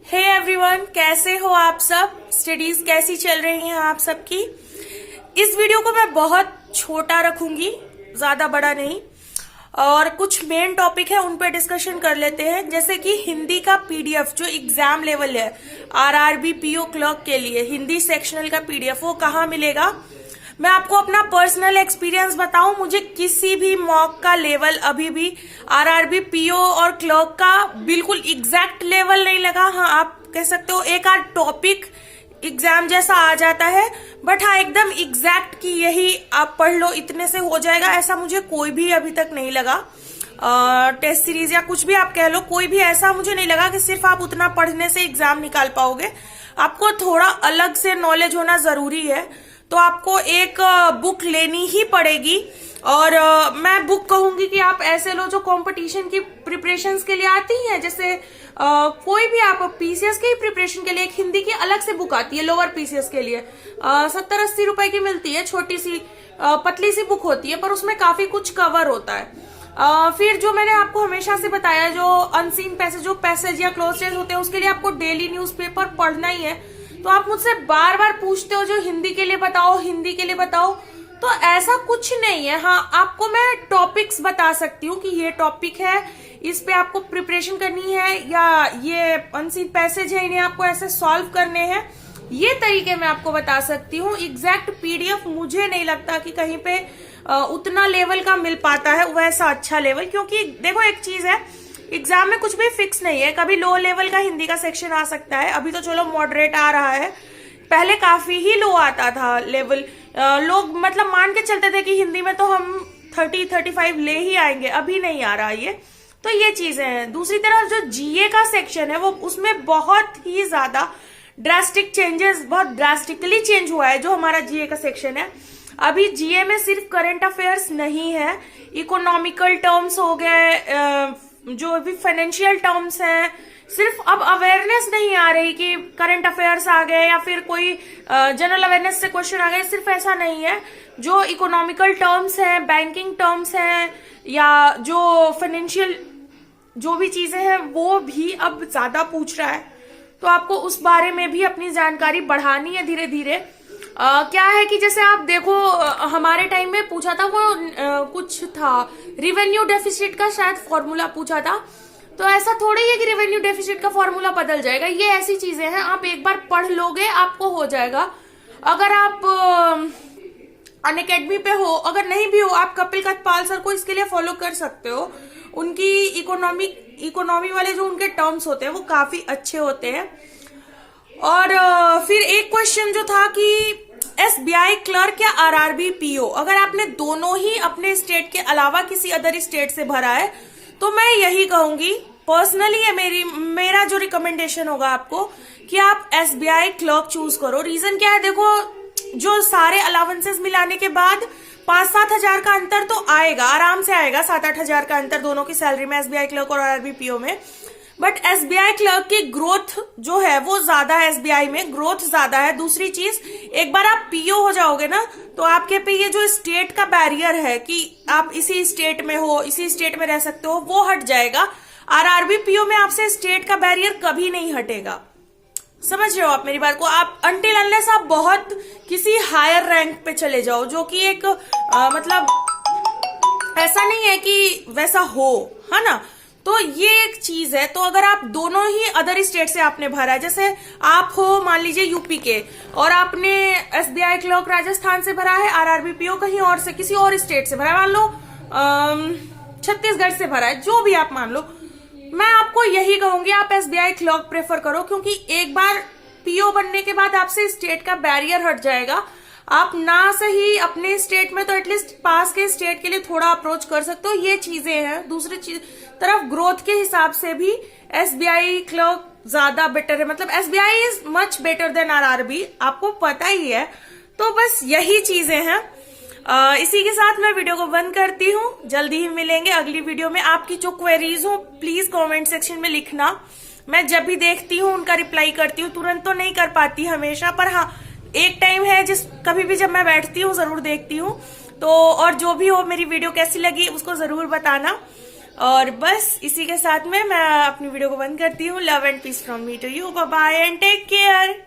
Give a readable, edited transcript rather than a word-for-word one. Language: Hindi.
हे एवरीवन, कैसे हो आप सब। स्टडीज कैसी चल रही हैं आप सबकी। इस वीडियो को मैं बहुत छोटा रखूंगी, ज्यादा बड़ा नहीं, और कुछ मेन टॉपिक है उन पे डिस्कशन कर लेते हैं। जैसे कि हिंदी का पीडीएफ जो एग्जाम लेवल है आरआरबी पीओ क्लर्क के लिए, हिंदी सेक्शनल का पीडीएफ वो कहाँ मिलेगा। मैं आपको अपना पर्सनल एक्सपीरियंस बताऊं, मुझे किसी भी मॉक का लेवल अभी भी आरआरबी पीओ और क्लर्क का बिल्कुल एग्जैक्ट लेवल नहीं लगा। हाँ, आप कह सकते हो एक आध टॉपिक एग्जाम जैसा आ जाता है, बट हाँ एकदम एग्जैक्ट कि यही आप पढ़ लो इतने से हो जाएगा, ऐसा मुझे कोई भी अभी तक नहीं लगा। टेस्ट सीरीज या कुछ भी आप कह लो, कोई भी ऐसा मुझे नहीं लगा कि सिर्फ आप उतना पढ़ने से एग्जाम निकाल पाओगे। आपको थोड़ा अलग से नॉलेज होना जरूरी है, तो आपको एक बुक लेनी ही पड़ेगी। और मैं बुक कहूंगी कि आप ऐसे लो जो कंपटीशन की प्रिपरेशंस के लिए आती हैं। जैसे कोई भी आप पीसीएस के प्रिपरेशन के लिए एक हिंदी की अलग से बुक आती है लोअर पीसीएस के लिए, 70-80 रुपए की मिलती है। छोटी सी पतली सी बुक होती है, पर उसमें काफी कुछ कवर होता है। फिर जो मैंने आपको हमेशा से बताया, जो अनसीन पैसेज या क्लोजेज होते हैं, उसके लिए आपको डेली न्यूज़पेपर पढ़ना ही है। तो आप मुझसे बार बार पूछते हो जो हिंदी के लिए बताओ, हिंदी के लिए बताओ, तो ऐसा कुछ नहीं है। हाँ, आपको मैं टॉपिक्स बता सकती हूँ कि ये टॉपिक है, इस पे आपको प्रिपरेशन करनी है, या ये अनसीन पैसेज है, इन्हें आपको ऐसे सॉल्व करने हैं। ये तरीके मैं आपको बता सकती हूँ। एग्जैक्ट पीडीएफ मुझे नहीं लगता कि कहीं पे उतना लेवल का मिल पाता है, वैसा अच्छा लेवल। क्योंकि देखो एक चीज है, एग्जाम में कुछ भी फिक्स नहीं है। कभी लो लेवल का हिंदी का सेक्शन आ सकता है, अभी तो चलो मॉडरेट आ रहा है, पहले काफी ही लो आता था लेवल। लोग मतलब मान के चलते थे कि हिंदी में तो हम 30-35 ले ही आएंगे, अभी नहीं आ रहा ये। तो ये चीजें हैं। दूसरी तरफ जो जीए का सेक्शन है, वो उसमें बहुत ही ज्यादा ड्रास्टिक चेंजेस, बहुत ड्रास्टिकली चेंज हुआ है जो हमारा जीए का सेक्शन है। अभी जीए में सिर्फ करंट अफेयर्स नहीं है, इकोनॉमिकल टर्म्स हो गए, जो भी फाइनेंशियल टर्म्स हैं। सिर्फ अब अवेयरनेस नहीं आ रही कि करंट अफेयर्स आ गए या फिर कोई जनरल अवेयरनेस से क्वेश्चन आ गए, सिर्फ ऐसा नहीं है। जो इकोनॉमिकल टर्म्स हैं, बैंकिंग टर्म्स हैं, या जो फाइनेंशियल जो भी चीजें हैं, वो भी अब ज्यादा पूछ रहा है। तो आपको उस बारे में भी अपनी जानकारी बढ़ानी है धीरे धीरे। क्या है कि जैसे आप देखो, हमारे टाइम में पूछा था वो कुछ था, रिवेन्यू डेफिसिट का शायद फॉर्मूला पूछा था। तो ऐसा थोड़ी है कि रिवेन्यू डेफिसिट का फॉर्मूला बदल जाएगा। ये ऐसी चीजें हैं, आप एक बार पढ़ लोगे आपको हो जाएगा। अगर आप अनअकैडमी पे हो, अगर नहीं भी हो, आप कपिल कथपाल सर को इसके लिए फॉलो कर सकते हो। उनकी इकोनॉमी वाले जो उनके टर्म्स होते हैं वो काफी अच्छे होते हैं। और फिर एक क्वेश्चन जो था कि एसबीआई क्लर्क या आरआरबी पीओ, अगर आपने दोनों ही अपने स्टेट के अलावा किसी अदर स्टेट से भरा है, तो मैं यही कहूंगी पर्सनली, ये मेरा जो रिकमेंडेशन होगा आपको, कि आप एसबीआई क्लर्क चूज करो। रीजन क्या है, देखो जो सारे अलावेंसेस मिलाने के बाद 5-7 हजार का अंतर तो आएगा, आराम से आएगा। 7-8 हजार का अंतर दोनों की सैलरी में, एसबीआई क्लर्क और आरआरबी पीओ में। बट एसबीआई क्लर्क की ग्रोथ जो है वो ज्यादा है, एसबीआई में ग्रोथ ज्यादा है। दूसरी चीज, एक बार आप पीओ हो जाओगे ना, तो आपके पे ये जो स्टेट का बैरियर है कि आप इसी स्टेट में हो, इसी स्टेट में रह सकते हो, वो हट जाएगा। आरआरबी पीओ में आपसे स्टेट का बैरियर कभी नहीं हटेगा। समझ रहे हो आप मेरी बात को। आप अनटिल अनलेस आप बहुत किसी हायर रैंक पे चले जाओ, जो कि एक मतलब ऐसा नहीं है कि वैसा हो, है ना। तो ये एक चीज है। तो अगर आप दोनों ही अदर स्टेट से आपने भरा है, जैसे आप हो मान लीजिए यूपी के, और आपने एसबीआई क्लर्क राजस्थान से भरा है, आरआरबी पीओ कहीं और से, किसी और स्टेट से भरा है, मान लो छत्तीसगढ़ से भरा है, जो भी आप मान लो, मैं आपको यही कहूंगी आप एसबीआई क्लर्क प्रेफर करो। क्योंकि एक बार पीओ बनने के बाद आपसे स्टेट का बैरियर हट जाएगा। आप ना सही अपने स्टेट में तो एटलीस्ट पास के स्टेट के लिए थोड़ा अप्रोच कर सकते हो। ये चीजें हैं। दूसरी तरफ ग्रोथ के हिसाब से भी एसबीआई क्लर्क ज्यादा बेटर है, मतलब SBI is much better than RRB, आपको पता ही है। तो बस यही चीजें हैं। इसी के साथ मैं वीडियो को बंद करती हूँ। जल्दी ही मिलेंगे अगली वीडियो में। आपकी जो क्वेरीज हो प्लीज कमेंट सेक्शन में लिखना। मैं जब भी देखती हूँ उनका रिप्लाई करती हूँ। तुरंत तो नहीं कर पाती हमेशा, पर हाँ एक टाइम है कभी भी जब मैं बैठती हूँ जरूर देखती हूँ। तो और जो भी हो, मेरी वीडियो कैसी लगी उसको जरूर बताना। और बस इसी के साथ में मैं अपनी वीडियो को बंद करती हूँ। Love and peace from me to you, bye bye and take care.